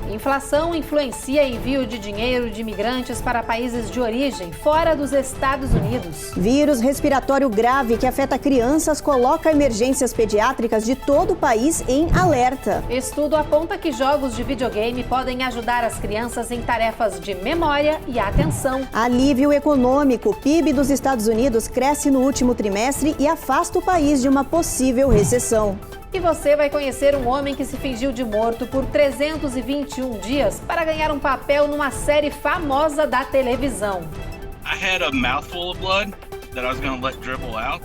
Inflação influencia envio de dinheiro de imigrantes para países de origem, fora dos Estados Unidos. Vírus respiratório grave que afeta crianças coloca emergências pediátricas de todo o país em alerta. Estudo aponta que jogos de videogame podem ajudar as crianças em tarefas de memória e atenção. Alívio econômico. O PIB dos Estados Unidos cresce no último trimestre e afasta o país de uma possível recessão. E você vai conhecer um homem que se fingiu de morto por 321 dias para ganhar um papel numa série famosa da televisão. I had a mouthful of blood that I was going to let dribble out.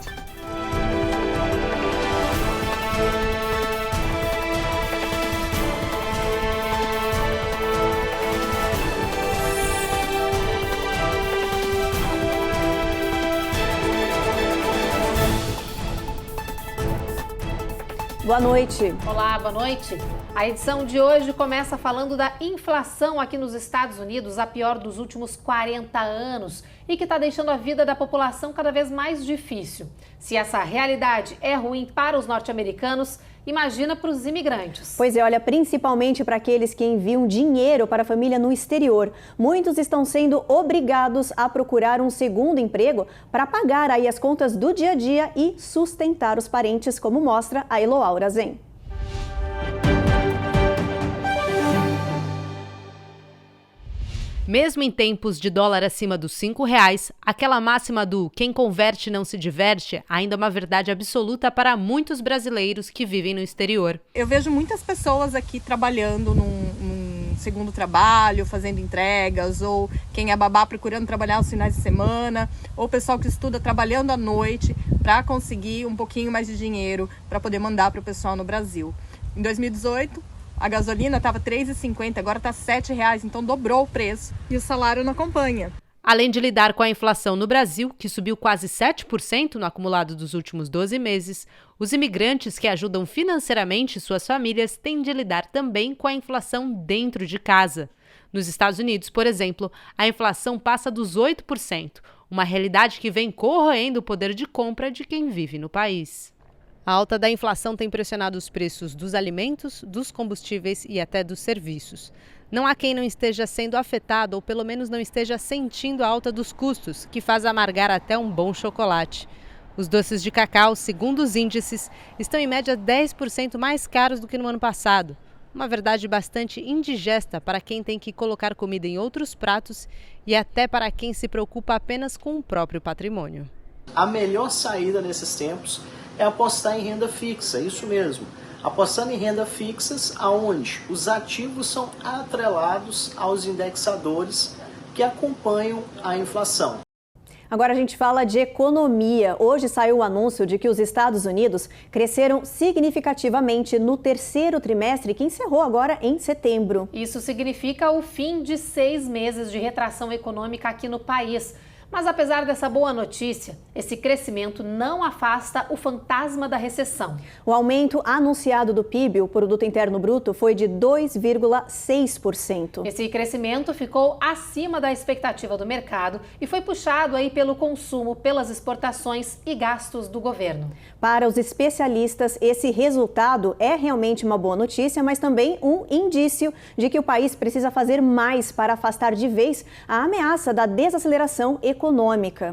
Boa noite. Olá, boa noite. A edição de hoje começa falando da inflação aqui nos Estados Unidos, a pior dos últimos 40 anos, e que está deixando a vida da população cada vez mais difícil. Se essa realidade é ruim para os norte-americanos, imagina para os imigrantes. Pois é, olha, principalmente para aqueles que enviam dinheiro para a família no exterior. Muitos estão sendo obrigados a procurar um segundo emprego para pagar aí as contas do dia a dia e sustentar os parentes, como mostra a Eloaura Zen. Mesmo em tempos de dólar acima dos R$5, aquela máxima do quem converte não se diverte ainda é uma verdade absoluta para muitos brasileiros que vivem no exterior. Eu vejo muitas pessoas aqui trabalhando num segundo trabalho, fazendo entregas, ou quem é babá procurando trabalhar aos finais de semana, ou pessoal que estuda trabalhando à noite para conseguir um pouquinho mais de dinheiro para poder mandar para o pessoal no Brasil. Em 2018, a gasolina estava R$ 3,50, agora está R$ 7,00, então dobrou o preço e o salário não acompanha. Além de lidar com a inflação no Brasil, que subiu quase 7% no acumulado dos últimos 12 meses, os imigrantes que ajudam financeiramente suas famílias têm de lidar também com a inflação dentro de casa. Nos Estados Unidos, por exemplo, a inflação passa dos 8%, uma realidade que vem corroendo o poder de compra de quem vive no país. A alta da inflação tem pressionado os preços dos alimentos, dos combustíveis e até dos serviços. Não há quem não esteja sendo afetado ou pelo menos não esteja sentindo a alta dos custos, que faz amargar até um bom chocolate. Os doces de cacau, segundo os índices, estão em média 10% mais caros do que no ano passado. Uma verdade bastante indigesta para quem tem que colocar comida em outros pratos e até para quem se preocupa apenas com o próprio patrimônio. A melhor saída nesses tempos é apostar em renda fixa, isso mesmo. Apostando em renda fixas, aonde os ativos são atrelados aos indexadores que acompanham a inflação. Agora a gente fala de economia. Hoje saiu o anúncio de que os Estados Unidos cresceram significativamente no terceiro trimestre, que encerrou agora em setembro. Isso significa o fim de 6 meses de retração econômica aqui no país. Mas apesar dessa boa notícia, esse crescimento não afasta o fantasma da recessão. O aumento anunciado do PIB, o Produto Interno Bruto, foi de 2,6%. Esse crescimento ficou acima da expectativa do mercado e foi puxado aí pelo consumo, pelas exportações e gastos do governo. Para os especialistas, esse resultado é realmente uma boa notícia, mas também um indício de que o país precisa fazer mais para afastar de vez a ameaça da desaceleração econômica.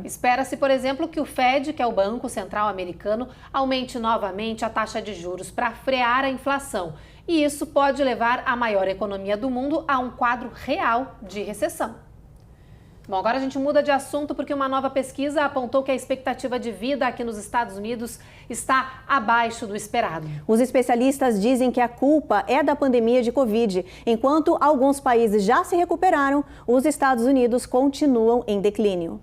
Espera-se, por exemplo, que o Fed, que é o Banco Central Americano, aumente novamente a taxa de juros para frear a inflação. E isso pode levar a maior economia do mundo a um quadro real de recessão. Bom, agora a gente muda de assunto porque uma nova pesquisa apontou que a expectativa de vida aqui nos Estados Unidos está abaixo do esperado. Os especialistas dizem que a culpa é da pandemia de Covid. Enquanto alguns países já se recuperaram, os Estados Unidos continuam em declínio.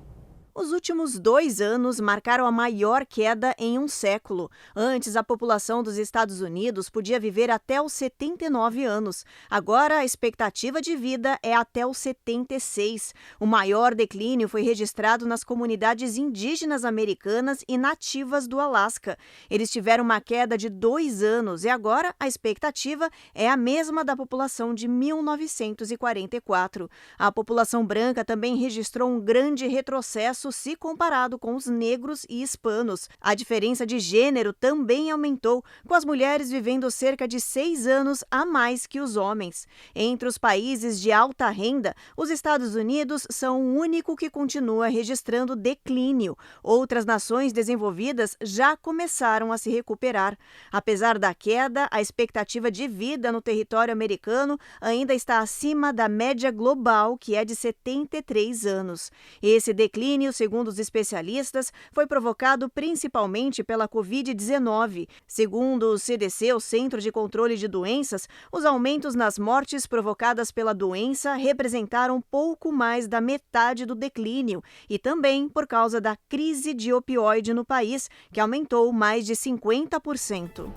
Os últimos 2 anos marcaram a maior queda em um século. Antes, a população dos Estados Unidos podia viver até os 79 anos. Agora, a expectativa de vida é até os 76. O maior declínio foi registrado nas comunidades indígenas americanas e nativas do Alasca. Eles tiveram uma queda de 2 anos e agora a expectativa é a mesma da população de 1944. A população branca também registrou um grande retrocesso isso se comparado com os negros e hispanos. A diferença de gênero também aumentou, com as mulheres vivendo cerca de 6 anos a mais que os homens. Entre os países de alta renda, os Estados Unidos são o único que continua registrando declínio. Outras nações desenvolvidas já começaram a se recuperar. Apesar da queda, a expectativa de vida no território americano ainda está acima da média global, que é de 73 anos. Esse declínio, segundo os especialistas, foi provocado principalmente pela Covid-19. Segundo o CDC, o Centro de Controle de Doenças, os aumentos nas mortes provocadas pela doença representaram pouco mais da metade do declínio e também por causa da crise de opioide no país, que aumentou mais de 50%.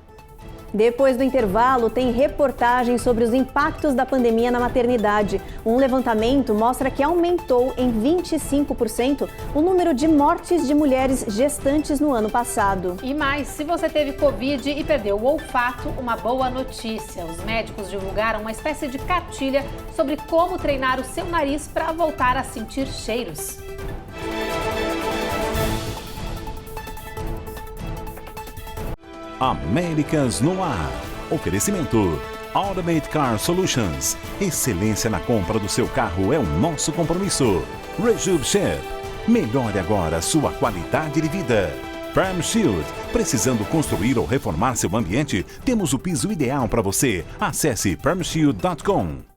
Depois do intervalo, tem reportagem sobre os impactos da pandemia na maternidade. Um levantamento mostra que aumentou em 25% o número de mortes de mulheres gestantes no ano passado. E mais, se você teve Covid e perdeu o olfato, uma boa notícia. Os médicos divulgaram uma espécie de cartilha sobre como treinar o seu nariz para voltar a sentir cheiros. Américas no ar. Oferecimento Automate Car Solutions. Excelência na compra do seu carro é o nosso compromisso. Rejub Chef. Melhore agora sua qualidade de vida. Prime Shield. Precisando construir ou reformar seu ambiente? Temos o piso ideal para você. Acesse primeshield.com.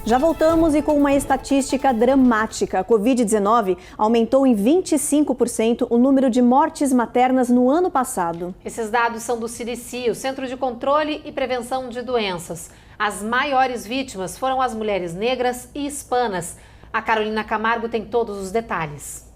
Já voltamos e com uma estatística dramática. A Covid-19 aumentou em 25% o número de mortes maternas no ano passado. Esses dados são do CDC, o Centro de Controle e Prevenção de Doenças. As maiores vítimas foram as mulheres negras e hispanas. A Carolina Camargo tem todos os detalhes.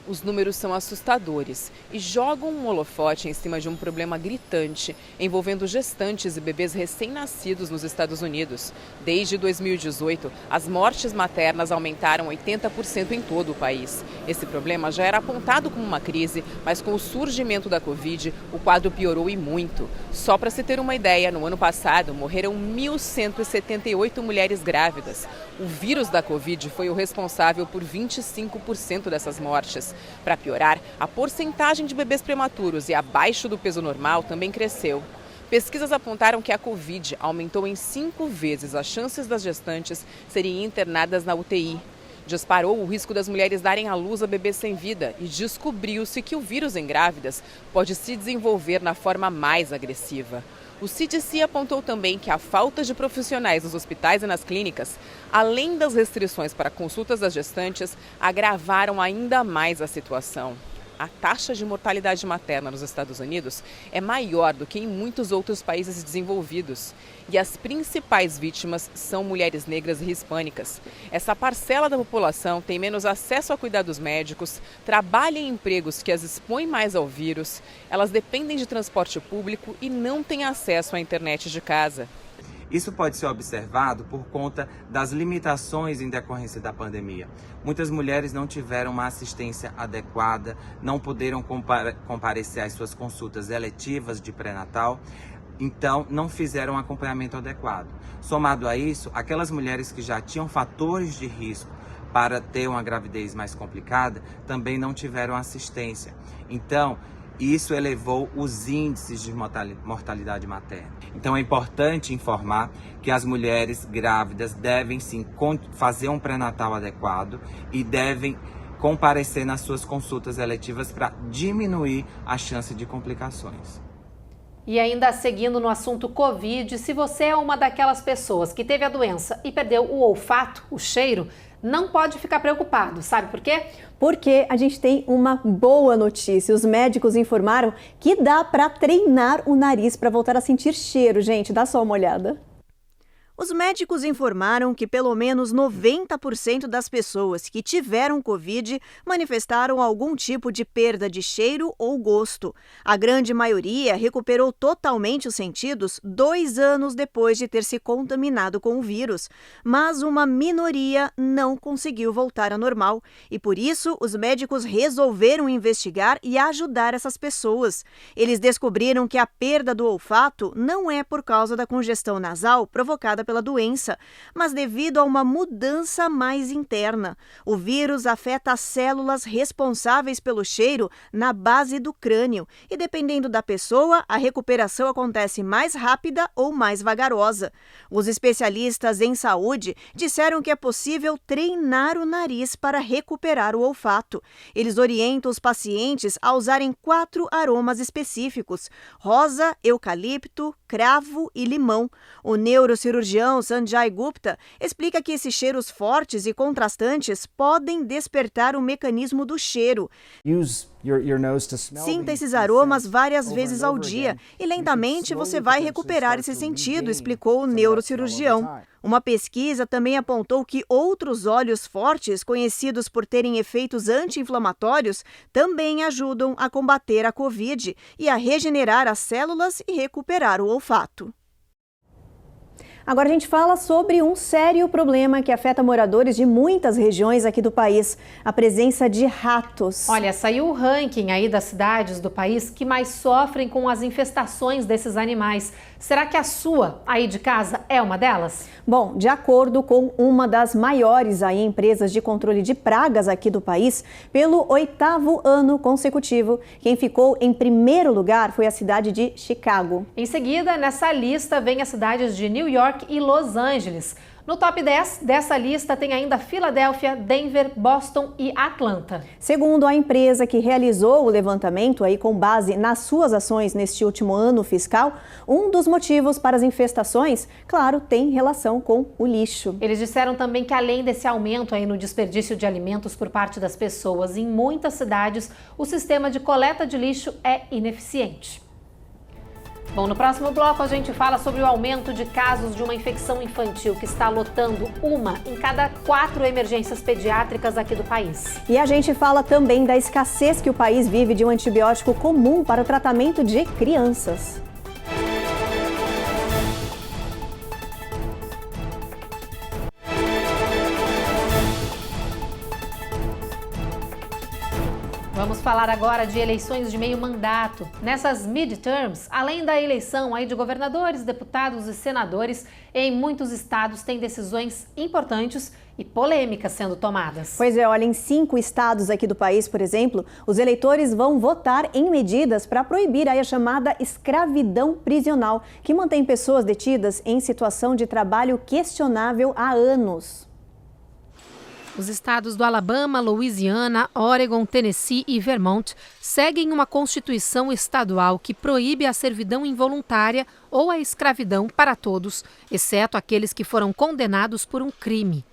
Os números são assustadores e jogam um holofote em cima de um problema gritante envolvendo gestantes e bebês recém-nascidos nos Estados Unidos. Desde 2018, as mortes maternas aumentaram 80% em todo o país. Esse problema já era apontado como uma crise, mas com o surgimento da Covid, o quadro piorou e muito. Só para se ter uma ideia, no ano passado morreram 1.178 mulheres grávidas. O vírus da Covid foi o responsável por 25% dessas mortes. Para piorar, a porcentagem de bebês prematuros e abaixo do peso normal também cresceu. Pesquisas apontaram que a Covid aumentou em 5 vezes as chances das gestantes serem internadas na UTI. Disparou o risco das mulheres darem à luz a bebês sem vida e descobriu-se que o vírus em grávidas pode se desenvolver na forma mais agressiva. O CDC apontou também que a falta de profissionais nos hospitais e nas clínicas, além das restrições para consultas das gestantes, agravaram ainda mais a situação. A taxa de mortalidade materna nos Estados Unidos é maior do que em muitos outros países desenvolvidos. E as principais vítimas são mulheres negras e hispânicas. Essa parcela da população tem menos acesso a cuidados médicos, trabalha em empregos que as expõem mais ao vírus, elas dependem de transporte público e não têm acesso à internet de casa. Isso pode ser observado por conta das limitações em decorrência da pandemia. Muitas mulheres não tiveram uma assistência adequada, não puderam comparecer às suas consultas eletivas de pré-natal, então não fizeram um acompanhamento adequado. Somado a isso, aquelas mulheres que já tinham fatores de risco para ter uma gravidez mais complicada, também não tiveram assistência. Então, isso elevou os índices de mortalidade materna. Então é importante informar que as mulheres grávidas devem sim fazer um pré-natal adequado e devem comparecer nas suas consultas eletivas para diminuir a chance de complicações. E ainda seguindo no assunto Covid, se você é uma daquelas pessoas que teve a doença e perdeu o olfato, o cheiro, não pode ficar preocupado. Sabe por quê? Porque a gente tem uma boa notícia. Os médicos informaram que dá para treinar o nariz para voltar a sentir cheiro. Gente, dá só uma olhada. Os médicos informaram que pelo menos 90% das pessoas que tiveram Covid manifestaram algum tipo de perda de cheiro ou gosto. A grande maioria recuperou totalmente os sentidos 2 anos depois de ter se contaminado com o vírus. Mas uma minoria não conseguiu voltar ao normal e, por isso, os médicos resolveram investigar e ajudar essas pessoas. Eles descobriram que a perda do olfato não é por causa da congestão nasal provocada pela doença, mas devido a uma mudança mais interna. O vírus afeta as células responsáveis pelo cheiro na base do crânio e, dependendo da pessoa, a recuperação acontece mais rápida ou mais vagarosa. Os especialistas em saúde disseram que é possível treinar o nariz para recuperar o olfato. Eles orientam os pacientes a usarem 4 aromas específicos: rosa, eucalipto, cravo e limão. O neurocirurgião Sanjay Gupta explica que esses cheiros fortes e contrastantes podem despertar o mecanismo do cheiro. Sinta esses aromas várias vezes ao dia e lentamente você vai recuperar esse sentido, explicou o neurocirurgião. Uma pesquisa também apontou que outros óleos fortes, conhecidos por terem efeitos anti-inflamatórios, também ajudam a combater a Covid e a regenerar as células e recuperar o olfato. Agora a gente fala sobre um sério problema que afeta moradores de muitas regiões aqui do país, a presença de ratos. Olha, saiu o ranking aí das cidades do país que mais sofrem com as infestações desses animais. Será que a sua, aí de casa, é uma delas? Bom, de acordo com uma das maiores empresas de controle de pragas aqui do país, pelo 8º ano consecutivo, quem ficou em primeiro lugar foi a cidade de Chicago. Em seguida, nessa lista vem as cidades de New York e Los Angeles. No top 10 dessa lista tem ainda Filadélfia, Denver, Boston e Atlanta. Segundo a empresa que realizou o levantamento com base nas suas ações neste último ano fiscal, um dos motivos para as infestações, claro, tem relação com o lixo. Eles disseram também que além desse aumento no desperdício de alimentos por parte das pessoas, em muitas cidades o sistema de coleta de lixo é ineficiente. Bom, no próximo bloco a gente fala sobre o aumento de casos de uma infecção infantil que está lotando 1 em cada 4 emergências pediátricas aqui do país. E a gente fala também da escassez que o país vive de um antibiótico comum para o tratamento de crianças. Vamos falar agora de eleições de meio mandato. Nessas midterms, além da eleição de governadores, deputados e senadores, em muitos estados tem decisões importantes e polêmicas sendo tomadas. Pois é, olha, em 5 estados aqui do país, por exemplo, os eleitores vão votar em medidas para proibir a chamada escravidão prisional, que mantém pessoas detidas em situação de trabalho questionável há anos. Os estados do Alabama, Louisiana, Oregon, Tennessee e Vermont seguem uma constituição estadual que proíbe a servidão involuntária ou a escravidão para todos, exceto aqueles que foram condenados por um crime.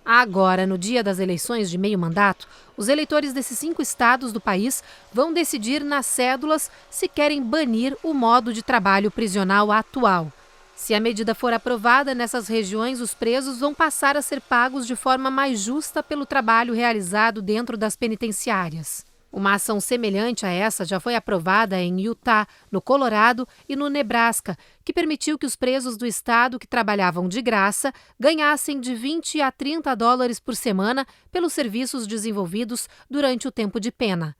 Agora, no dia das eleições de meio mandato, os eleitores desses 5 estados do país vão decidir nas cédulas se querem banir o modo de trabalho prisional atual. Se a medida for aprovada nessas regiões, os presos vão passar a ser pagos de forma mais justa pelo trabalho realizado dentro das penitenciárias. Uma ação semelhante a essa já foi aprovada em Utah, no Colorado e no Nebraska, que permitiu que os presos do estado que trabalhavam de graça ganhassem de 20 a 30 dólares por semana pelos serviços desenvolvidos durante o tempo de pena.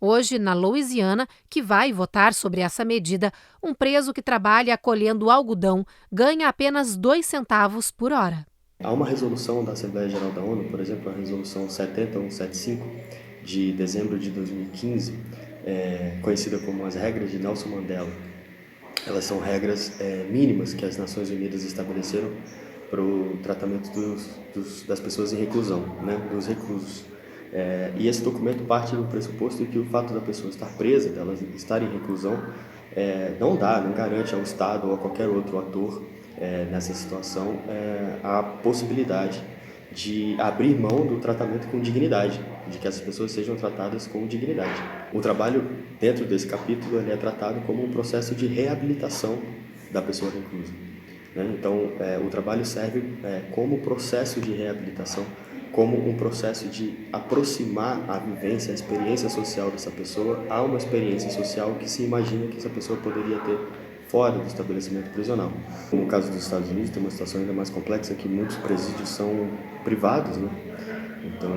Hoje, na Louisiana, que vai votar sobre essa medida, um preso que trabalha colhendo algodão ganha apenas 2 centavos por hora. Há uma resolução da Assembleia Geral da ONU, por exemplo, a resolução 70175, de dezembro de 2015, conhecida como as regras de Nelson Mandela. Elas são regras mínimas que as Nações Unidas estabeleceram para o tratamento das pessoas em reclusão, dos reclusos. E esse documento parte do pressuposto de que o fato da pessoa estar presa, dela estar em reclusão, não garante ao Estado ou a qualquer outro ator nessa situação a possibilidade de abrir mão do tratamento com dignidade, de que essas pessoas sejam tratadas com dignidade. O trabalho dentro desse capítulo é tratado como um processo de reabilitação da pessoa reclusa. Então, o trabalho serve como processo de reabilitação, como um processo de aproximar a vivência, a experiência social dessa pessoa a uma experiência social que se imagina que essa pessoa poderia ter fora do estabelecimento prisional. No caso dos Estados Unidos, tem uma situação ainda mais complexa, que muitos presídios são privados, Então,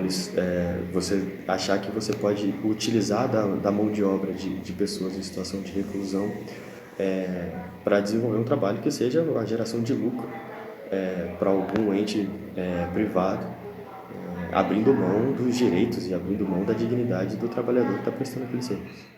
você achar que você pode utilizar da mão de obra de pessoas em situação de reclusão para desenvolver um trabalho que seja a geração de lucro para algum ente privado, abrindo mão dos direitos e abrindo mão da dignidade do trabalhador que está prestando aquele serviço.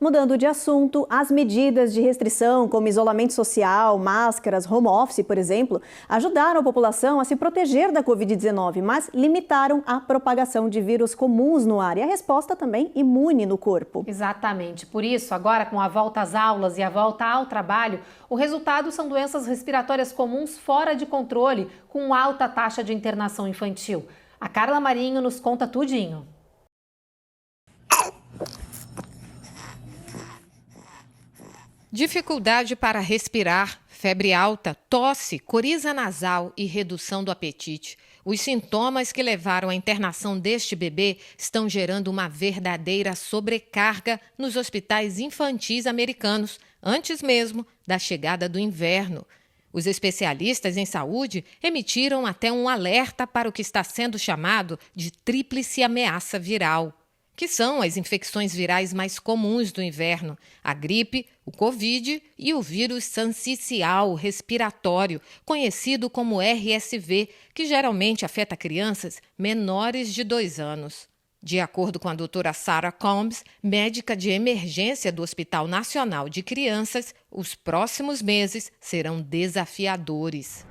Mudando de assunto, as medidas de restrição, como isolamento social, máscaras, home office, por exemplo, ajudaram a população a se proteger da Covid-19, mas limitaram a propagação de vírus comuns no ar e a resposta também imune no corpo. Exatamente. Por isso, agora com a volta às aulas e a volta ao trabalho, o resultado são doenças respiratórias comuns fora de controle, com alta taxa de internação infantil. A Carla Marinho nos conta tudinho. Dificuldade para respirar, febre alta, tosse, coriza nasal e redução do apetite. Os sintomas que levaram à internação deste bebê estão gerando uma verdadeira sobrecarga nos hospitais infantis americanos, antes mesmo da chegada do inverno. Os especialistas em saúde emitiram até um alerta para o que está sendo chamado de tríplice ameaça viral, que são as infecções virais mais comuns do inverno: a gripe, o Covid e o vírus sincicial respiratório, conhecido como RSV, que geralmente afeta crianças menores de 2 anos. De acordo com a doutora Sarah Combs, médica de emergência do Hospital Nacional de Crianças, os próximos meses serão desafiadores.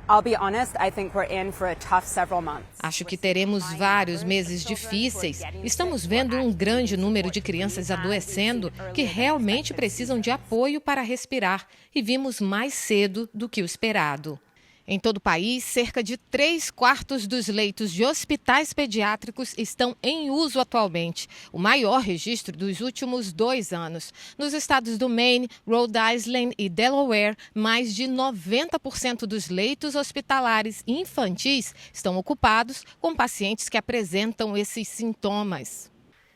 Acho que teremos vários meses difíceis. Estamos vendo um grande número de crianças adoecendo que realmente precisam de apoio para respirar e vimos mais cedo do que o esperado. Em todo o país, cerca de 3/4 dos leitos de hospitais pediátricos estão em uso atualmente, o maior registro dos últimos 2 anos. Nos estados do Maine, Rhode Island e Delaware, mais de 90% dos leitos hospitalares infantis estão ocupados com pacientes que apresentam esses sintomas.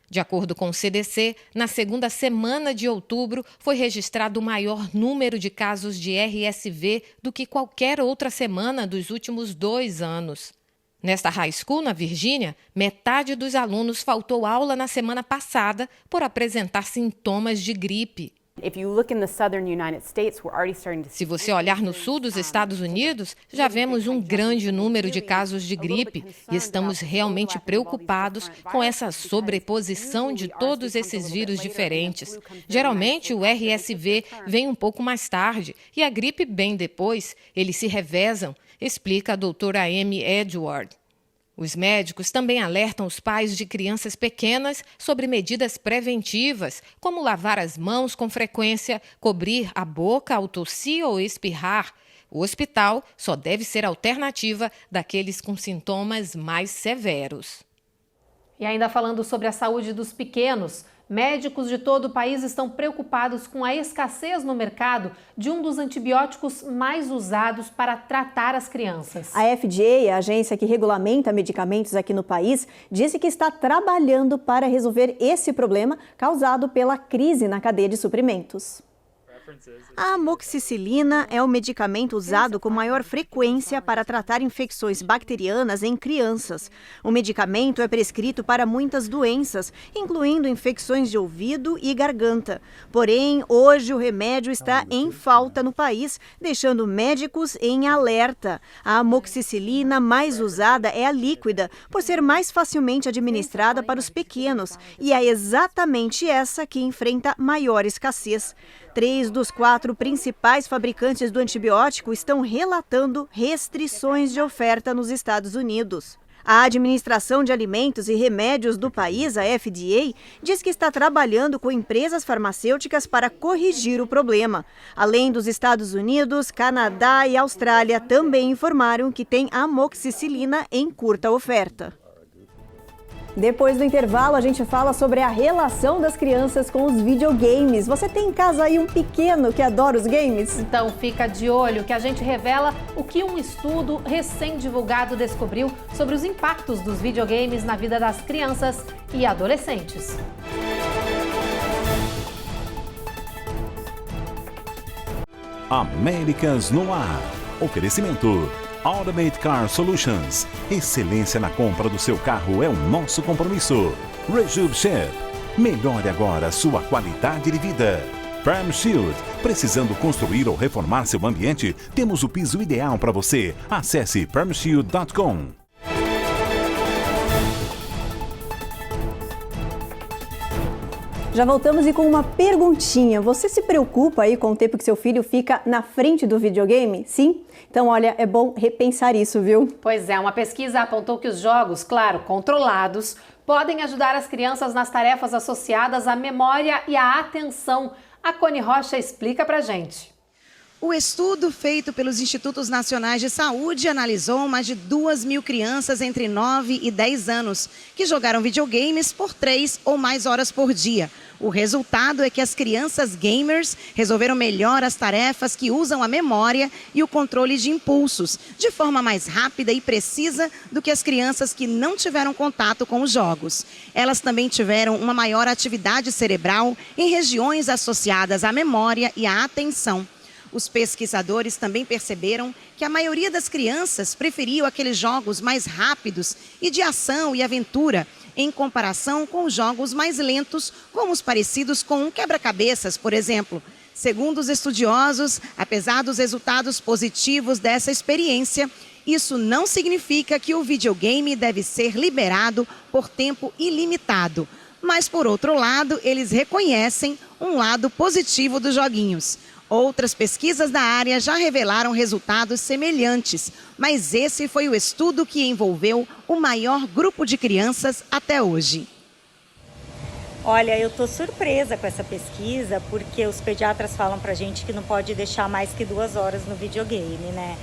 De acordo com o CDC, na segunda semana de outubro foi registrado o maior número de casos de RSV do que qualquer outra semana dos últimos 2 anos. Nesta high school, na Virgínia, metade dos alunos faltou aula na semana passada por apresentar sintomas de gripe. Se você olhar no sul dos Estados Unidos, já vemos um grande número de casos de gripe e estamos realmente preocupados com essa sobreposição de todos esses vírus diferentes. Geralmente o RSV vem um pouco mais tarde e a gripe bem depois. Eles se revezam, explica a doutora Amy Edward. Os médicos também alertam os pais de crianças pequenas sobre medidas preventivas, como lavar as mãos com frequência, cobrir a boca ao tossir ou espirrar. O hospital só deve ser alternativa daqueles com sintomas mais severos. E ainda falando sobre a saúde dos pequenos, médicos de todo o país estão preocupados com a escassez no mercado de um dos antibióticos mais usados para tratar as crianças. A FDA, a agência que regulamenta medicamentos aqui no país, disse que está trabalhando para resolver esse problema causado pela crise na cadeia de suprimentos. A amoxicilina é o medicamento usado com maior frequência para tratar infecções bacterianas em crianças. O medicamento é prescrito para muitas doenças, incluindo infecções de ouvido e garganta. Porém, hoje o remédio está em falta no país, deixando médicos em alerta. A amoxicilina mais usada é a líquida, por ser mais facilmente administrada para os pequenos, e é exatamente essa que enfrenta maior escassez. 3 dos 4 principais fabricantes do antibiótico estão relatando restrições de oferta nos Estados Unidos. A Administração de Alimentos e Remédios do país, a FDA, diz que está trabalhando com empresas farmacêuticas para corrigir o problema. Além dos Estados Unidos, Canadá e Austrália também informaram que tem amoxicilina em curta oferta. Depois do intervalo, a gente fala sobre a relação das crianças com os videogames. Você tem em casa aí um pequeno que adora os games? Então fica de olho que a gente revela o que um estudo recém-divulgado descobriu sobre os impactos dos videogames na vida das crianças e adolescentes. Américas no Ar. Oferecimento Automate Car Solutions. Excelência na compra do seu carro é o nosso compromisso. Rejub Chef. Melhore agora sua qualidade de vida. PermShield. Precisando construir ou reformar seu ambiente? Temos o piso ideal para você. Acesse permshield.com. Já voltamos e com uma perguntinha. Você se preocupa aí com o tempo que seu filho fica na frente do videogame? Sim? Então, olha, é bom repensar isso, viu? Pois é, uma pesquisa apontou que os jogos, claro, controlados, podem ajudar as crianças nas tarefas associadas à memória e à atenção. A Cone Rocha explica pra gente. O estudo feito pelos Institutos Nacionais de Saúde analisou mais de 2.000 crianças entre 9 e 10 anos que jogaram videogames por 3 ou mais horas por dia. O resultado é que as crianças gamers resolveram melhor as tarefas que usam a memória e o controle de impulsos, de forma mais rápida e precisa do que as crianças que não tiveram contato com os jogos. Elas também tiveram uma maior atividade cerebral em regiões associadas à memória e à atenção. Os pesquisadores também perceberam que a maioria das crianças preferiu aqueles jogos mais rápidos e de ação e aventura, em comparação com os jogos mais lentos, como os parecidos com um quebra-cabeças, por exemplo. Segundo os estudiosos, apesar dos resultados positivos dessa experiência, isso não significa que o videogame deve ser liberado por tempo ilimitado. Mas, por outro lado, eles reconhecem um lado positivo dos joguinhos. Outras pesquisas da área já revelaram resultados semelhantes, mas esse foi o estudo que envolveu o maior grupo de crianças até hoje. Olha, eu estou surpresa com essa pesquisa, porque os pediatras falam pra gente que não pode deixar mais que 2 horas no videogame, né?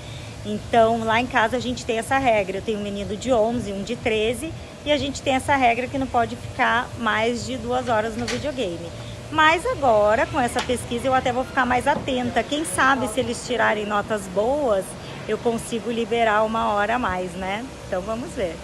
Então, lá em casa a gente tem essa regra. Eu tenho um menino de 11, um de 13, e a gente tem essa regra que não pode ficar mais de 2 horas no videogame. Mas agora, com essa pesquisa, eu até vou ficar mais atenta. Quem sabe, se eles tirarem notas boas, eu consigo liberar 1 hora a mais, né? Então, vamos ver.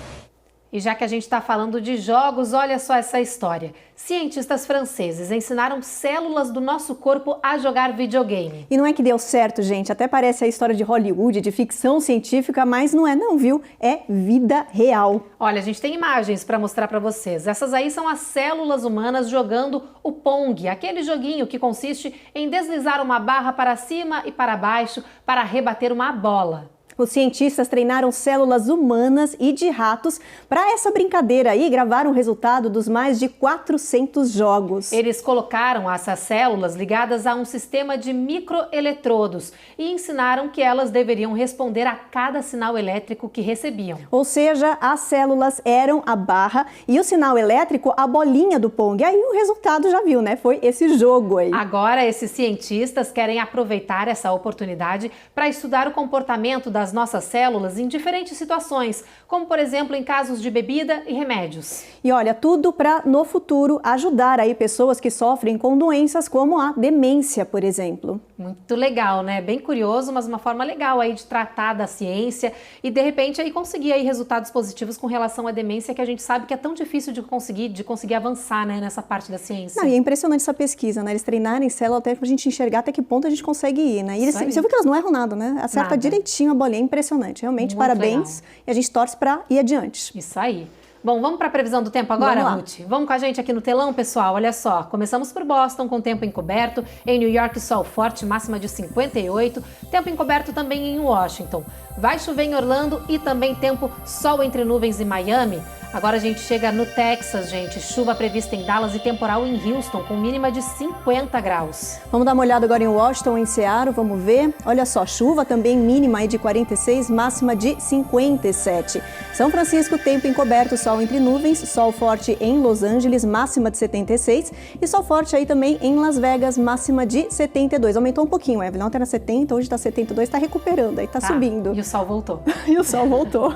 E já que a gente está falando de jogos, olha só essa história. Cientistas franceses ensinaram células do nosso corpo a jogar videogame. E não é que deu certo, gente. Até parece a história de Hollywood, de ficção científica, mas não é não, viu? É vida real. Olha, a gente tem imagens para mostrar para vocês. Essas aí são as células humanas jogando o Pong, aquele joguinho que consiste em deslizar uma barra para cima e para baixo para rebater uma bola. Os cientistas treinaram células humanas e de ratos para essa brincadeira e gravaram o resultado dos mais de 400 jogos. Eles colocaram essas células ligadas a um sistema de microeletrodos e ensinaram que elas deveriam responder a cada sinal elétrico que recebiam. Ou seja, as células eram a barra e o sinal elétrico a bolinha do Pong. Aí o resultado já viu, né? Foi esse jogo aí. Agora esses cientistas querem aproveitar essa oportunidade para estudar o comportamento das nossas células em diferentes situações, como por exemplo em casos de bebida e remédios. E olha, tudo para no futuro ajudar aí pessoas que sofrem com doenças como a demência, por exemplo. Muito legal, né? Bem curioso, mas uma forma legal aí de tratar da ciência e de repente aí conseguir aí resultados positivos com relação à demência, que a gente sabe que é tão difícil de conseguir avançar, né, nessa parte da ciência. Não, e é impressionante essa pesquisa, né? Eles treinarem célula até pra gente enxergar até que ponto a gente consegue ir, né? E você viu que elas não erram nada, né? Acerta direitinho a bolinha. É impressionante, realmente, muito parabéns. Legal. E a gente torce para ir adiante. Isso aí. Bom, vamos para a previsão do tempo agora, Ruth? Vamos com a gente aqui no telão, pessoal? Olha só, começamos por Boston com tempo encoberto, em New York sol forte, máxima de 58, tempo encoberto também em Washington. Vai chover em Orlando e também tempo sol entre nuvens em Miami. Agora a gente chega no Texas, gente, chuva prevista em Dallas e temporal em Houston, com mínima de 50 graus. Vamos dar uma olhada agora em Washington, em Seattle, vamos ver. Olha só, chuva também mínima aí de 46, máxima de 57. São Francisco, tempo encoberto, sol entre nuvens, sol forte em Los Angeles, máxima de 76. E sol forte aí também em Las Vegas, máxima de 72. Aumentou um pouquinho, Evelyn, ontem era 70, hoje está 72, está recuperando, aí está subindo. E o sol voltou. E o sol voltou.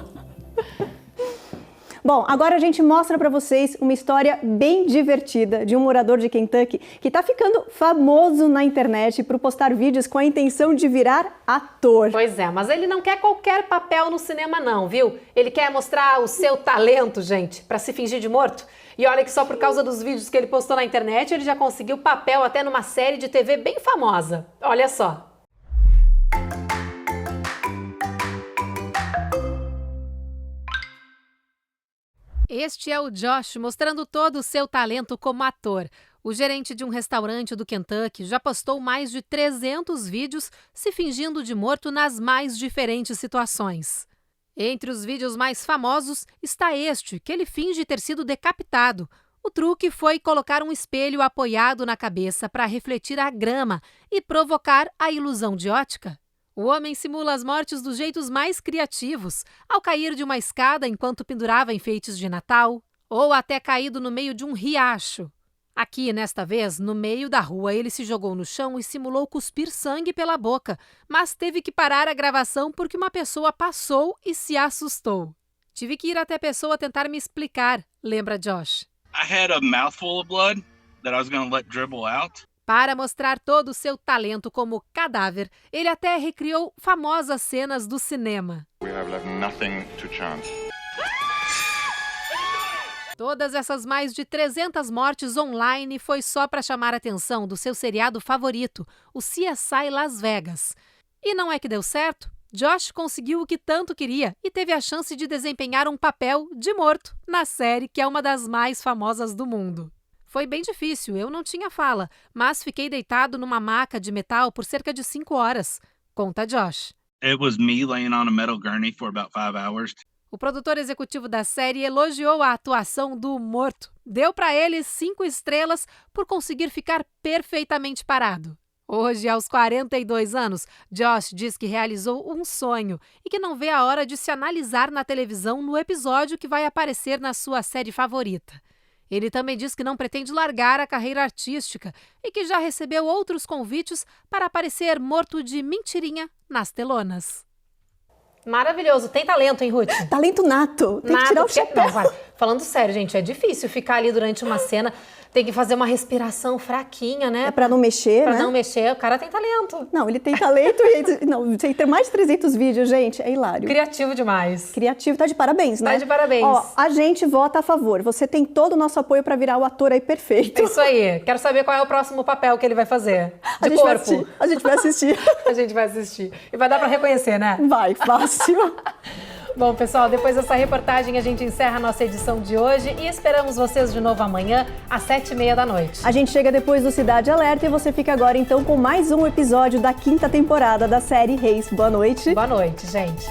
Bom, agora a gente mostra para vocês uma história bem divertida de um morador de Kentucky que está ficando famoso na internet por postar vídeos com a intenção de virar ator. Pois é, mas ele não quer qualquer papel no cinema não, viu? Ele quer mostrar o seu talento, gente, para se fingir de morto. E olha que só por causa dos vídeos que ele postou na internet, ele já conseguiu papel até numa série de TV bem famosa. Olha só. Este é o Josh mostrando todo o seu talento como ator. O gerente de um restaurante do Kentucky já postou mais de 300 vídeos se fingindo de morto nas mais diferentes situações. Entre os vídeos mais famosos está este, que ele finge ter sido decapitado. O truque foi colocar um espelho apoiado na cabeça para refletir a grama e provocar a ilusão de ótica. O homem simula as mortes dos jeitos mais criativos, ao cair de uma escada enquanto pendurava enfeites de Natal, ou até caído no meio de um riacho. Aqui, nesta vez, no meio da rua, ele se jogou no chão e simulou cuspir sangue pela boca, mas teve que parar a gravação porque uma pessoa passou e se assustou. Tive que ir até a pessoa tentar me explicar, lembra Josh. I had a mouthful of blood that I was going to let dribble out. Para mostrar todo o seu talento como cadáver, ele até recriou famosas cenas do cinema. We have left nothing to chance. Todas essas mais de 300 mortes online foi só para chamar a atenção do seu seriado favorito, o CSI Las Vegas. E não é que deu certo? Josh conseguiu o que tanto queria e teve a chance de desempenhar um papel de morto na série, que é uma das mais famosas do mundo. Foi bem difícil, eu não tinha fala, mas fiquei deitado numa maca de metal por cerca de 5 horas, conta Josh. It was me laying on a metal gurney for about 5 hours. O produtor executivo da série elogiou a atuação do morto. Deu para ele 5 estrelas por conseguir ficar perfeitamente parado. Hoje, aos 42 anos, Josh diz que realizou um sonho e que não vê a hora de se analisar na televisão no episódio que vai aparecer na sua série favorita. Ele também diz que não pretende largar a carreira artística e que já recebeu outros convites para aparecer morto de mentirinha nas telonas. Maravilhoso. Tem talento, hein, Ruth? Talento nato. Tem que tirar o chapéu. Não, falando sério, gente, é difícil ficar ali durante uma cena. Tem que fazer uma respiração fraquinha, né? É pra não mexer, pra né? Pra não mexer. O cara tem talento. Não, ele tem talento e... Não, tem mais de 300 vídeos, gente. É hilário. Criativo demais. Criativo. Tá de parabéns, né? Tá de parabéns. Ó, a gente vota a favor. Você tem todo o nosso apoio pra virar o ator aí perfeito. É isso aí. Quero saber qual é o próximo papel que ele vai fazer. De corpo. A gente vai assistir. A gente vai assistir. E vai dar pra reconhecer, né? Vai, fácil. Bom, pessoal, depois dessa reportagem a gente encerra a nossa edição de hoje e esperamos vocês de novo amanhã às 7h30 da noite. A gente chega depois do Cidade Alerta e você fica agora então com mais um episódio da 5ª temporada da série Reis. Boa noite. Boa noite, gente.